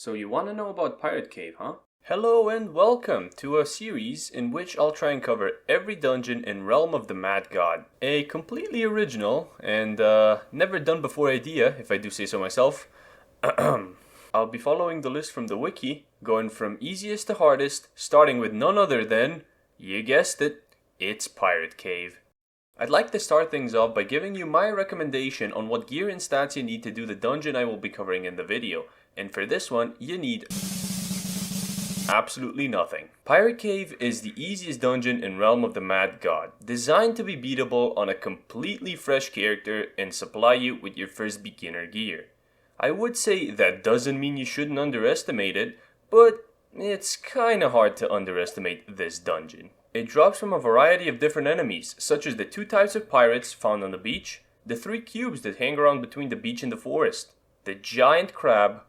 So you want to know about Pirate Cave, huh? Hello and welcome to a series in which I'll try and cover every dungeon in Realm of the Mad God. A completely original and never done before idea, if I do say so myself. I'll be following the list from the wiki, going from easiest to hardest, starting with none other than, you guessed it, it's Pirate Cave. I'd like to start things off by giving you my recommendation on what gear and stats you need to do the dungeon I will be covering in the video. And for this one, you need absolutely nothing. Pirate Cave is the easiest dungeon in Realm of the Mad God, designed to be beatable on a completely fresh character and supply you with your first beginner gear. I would say that doesn't mean you shouldn't underestimate it, but it's kinda hard to underestimate this dungeon. It drops from a variety of different enemies, such as the 2 types of pirates found on the beach, the 3 cubes that hang around between the beach and the forest, the giant crab,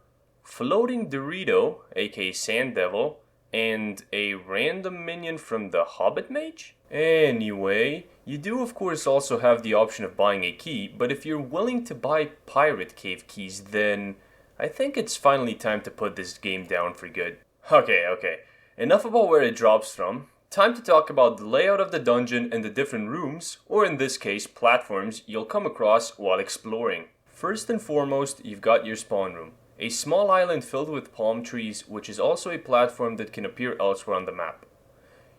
floating Dorito, aka Sand Devil, and a random minion from the Hobbit Mage? Anyway, you do of course also have the option of buying a key, but if you're willing to buy Pirate Cave keys, then I think it's finally time to put this game down for good. Okay, enough about where it drops from. Time to talk about the layout of the dungeon and the different rooms, or in this case platforms, you'll come across while exploring. First and foremost, you've got your spawn room. A small island filled with palm trees, which is also a platform that can appear elsewhere on the map.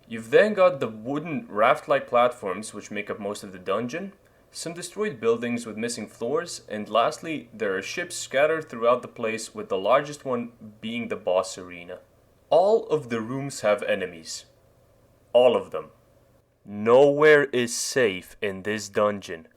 You've then got the wooden raft-like platforms which make up most of the dungeon, some destroyed buildings with missing floors, and lastly, there are ships scattered throughout the place, with the largest one being the boss arena. All of the rooms have enemies. All of them. Nowhere is safe in this dungeon.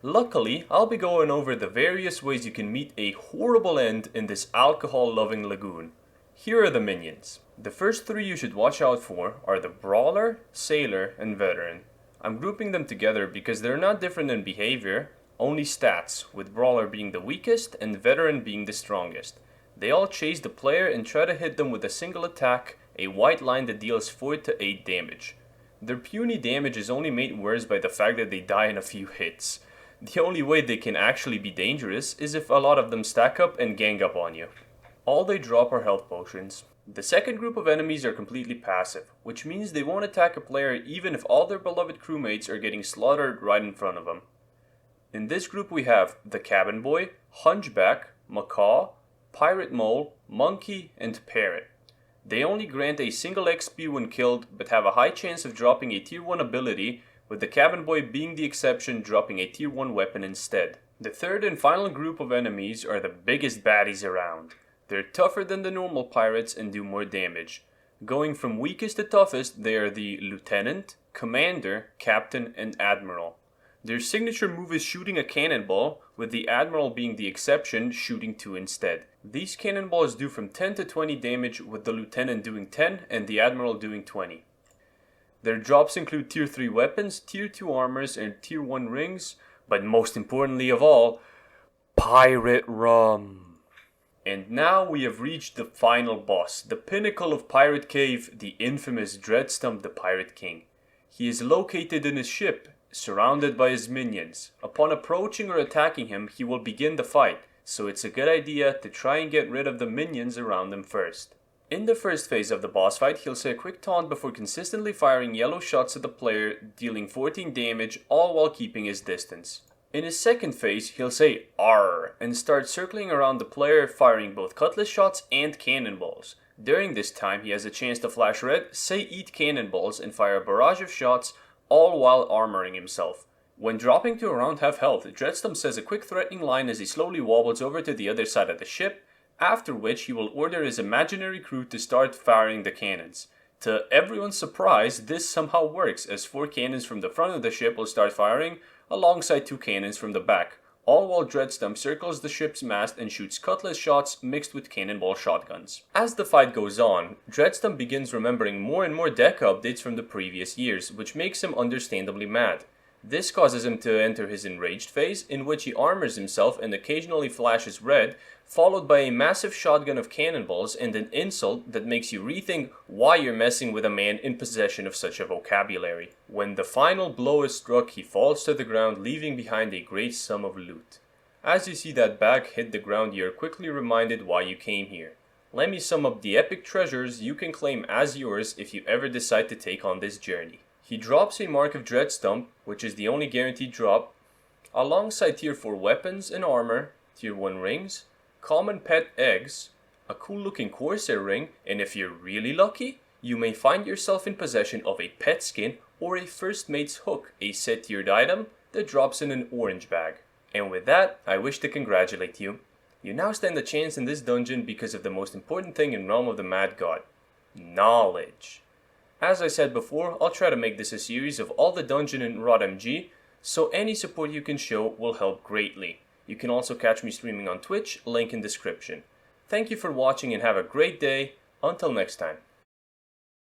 Luckily, I'll be going over the various ways you can meet a horrible end in this alcohol-loving lagoon. Here are the minions. The first 3 you should watch out for are the Brawler, Sailor, and Veteran. I'm grouping them together because they're not different in behavior, only stats, with Brawler being the weakest and Veteran being the strongest. They all chase the player and try to hit them with a single attack, a white line that deals 4 to 8 damage. Their puny damage is only made worse by the fact that they die in a few hits. The only way they can actually be dangerous is if a lot of them stack up and gang up on you. All they drop are health potions. The second group of enemies are completely passive, which means they won't attack a player even if all their beloved crewmates are getting slaughtered right in front of them. In this group we have the Cabin Boy, Hunchback, Macaw, Pirate Mole, Monkey, and Parrot. They only grant a single XP when killed, but have a high chance of dropping a tier 1 ability, with the Cabin Boy being the exception, dropping a tier 1 weapon instead. The third and final group of enemies are the biggest baddies around. They're tougher than the normal pirates and do more damage. Going from weakest to toughest, they are the Lieutenant, Commander, Captain, and Admiral. Their signature move is shooting a cannonball, with the Admiral being the exception, shooting 2 instead. These cannonballs do from 10 to 20 damage, with the Lieutenant doing 10 and the Admiral doing 20. Their drops include tier 3 weapons, tier 2 armors, and tier 1 rings, but most importantly of all, Pirate Rum. And now we have reached the final boss, the pinnacle of Pirate Cave, the infamous Dreadstump the Pirate King. He is located in his ship, surrounded by his minions. Upon approaching or attacking him, he will begin the fight, so it's a good idea to try and get rid of the minions around him first. In the first phase of the boss fight, he'll say a quick taunt before consistently firing yellow shots at the player, dealing 14 damage, all while keeping his distance. In his second phase, he'll say "Arr" and start circling around the player, firing both cutlass shots and cannonballs. During this time, he has a chance to flash red, say "Eat cannonballs," and fire a barrage of shots, all while armoring himself. When dropping to around half health, Dreadstump says a quick threatening line as he slowly wobbles over to the other side of the ship, after which he will order his imaginary crew to start firing the cannons. To everyone's surprise, this somehow works, as 4 cannons from the front of the ship will start firing, alongside 2 cannons from the back, all while Dreadstump circles the ship's mast and shoots cutlass shots mixed with cannonball shotguns. As the fight goes on, Dreadstump begins remembering more and more deck updates from the previous years, which makes him understandably mad. This causes him to enter his enraged phase, in which he armors himself and occasionally flashes red, followed by a massive shotgun of cannonballs and an insult that makes you rethink why you're messing with a man in possession of such a vocabulary. When the final blow is struck, he falls to the ground, leaving behind a great sum of loot. As you see that bag hit the ground, you are quickly reminded why you came here. Let me sum up the epic treasures you can claim as yours if you ever decide to take on this journey. He drops a Mark of Dread stump, which is the only guaranteed drop, alongside tier 4 weapons and armor, tier 1 rings, common pet eggs, a cool looking Corsair ring, and if you're really lucky, you may find yourself in possession of a pet skin or a first mate's hook, a set tiered item that drops in an orange bag. And with that, I wish to congratulate you. You now stand a chance in this dungeon because of the most important thing in Realm of the Mad God: knowledge. As I said before, I'll try to make this a series of all the dungeon in RotMG, so any support you can show will help greatly. You can also catch me streaming on Twitch, link in description. Thank you for watching and have a great day. Until next time.